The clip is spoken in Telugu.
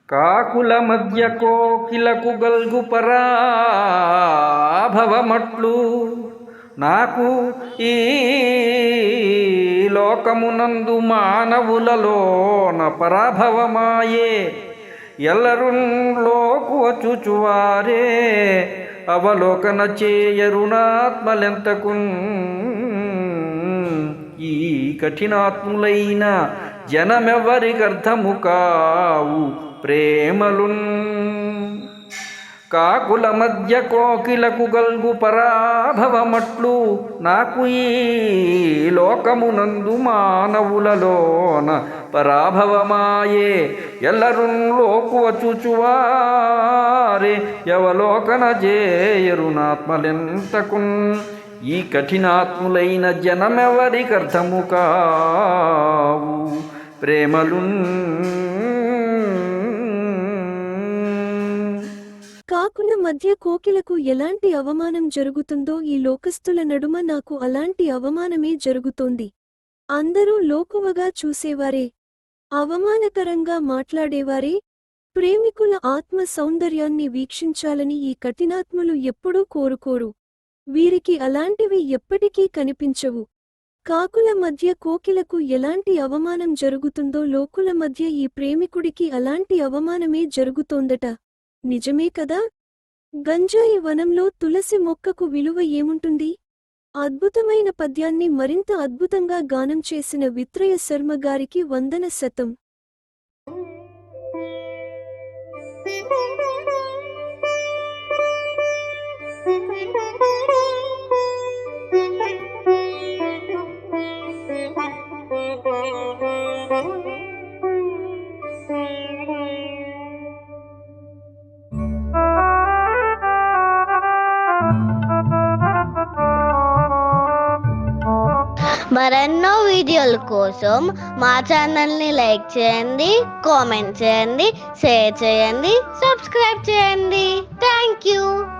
కాకుల మధ్య కోకిలకు గల్గు పరాభవమట్లు నాకు ఈ లోకమునందు మానవులలోన పరాభవమాయే. ఎల్లరు లోకువచుచువారే అవలోకన చేయరుణాత్మలెంతకున్. ఈ కఠినాత్ములైన జనమెవ్వరికర్థము కావు ప్రేమలున్. కాకుల మధ్య కోకిలకు గల్గు పరాభవమట్లు నాకు ఈ లోకమునందు మానవులలోన పరాభవమాయే. ఎల్లరు లోకువచుచువారే యవలోకన జేయరునాత్మలెంతకున్. ఈ కఠినాత్ములైన జనమెవరికర్థము కావు ప్రేమలున్. కాకుల మధ్య కోకిలకు ఎలాంటి అవమానం జరుగుతుందో ఈ లోకస్తుల నడుమ నాకు అలాంటి అవమానమే జరుగుతోంది. అందరూ లోకువగా చూసేవారే, అవమానకరంగా మాట్లాడేవారే. ప్రేమికుల ఆత్మ సౌందర్యాన్ని వీక్షించాలని ఈ కఠినాత్ములు ఎప్పుడూ కోరుకోరు. వీరికి అలాంటివి ఎప్పటికీ కనిపించవు. కాకుల మధ్య కోకిలకు ఎలాంటి అవమానం జరుగుతుందో లోకుల మధ్య ఈ ప్రేమికుడికి అలాంటి అవమానమే జరుగుతోందట. నిజమే కదా? గంజాయి వనంలో తులసి మొక్కకు విలువ ఏముంటుంది? అద్భుతమైన పద్యాన్ని మరింత అద్భుతంగా గానం చేసిన విత్రయ శర్మ గారికి వందన. మరెన్నో వీడియోల కోసం మా ఛానల్ని లైక్ చేయండి, కామెంట్ చేయండి, షేర్ చేయండి, సబ్స్క్రైబ్ చేయండి. Thank you.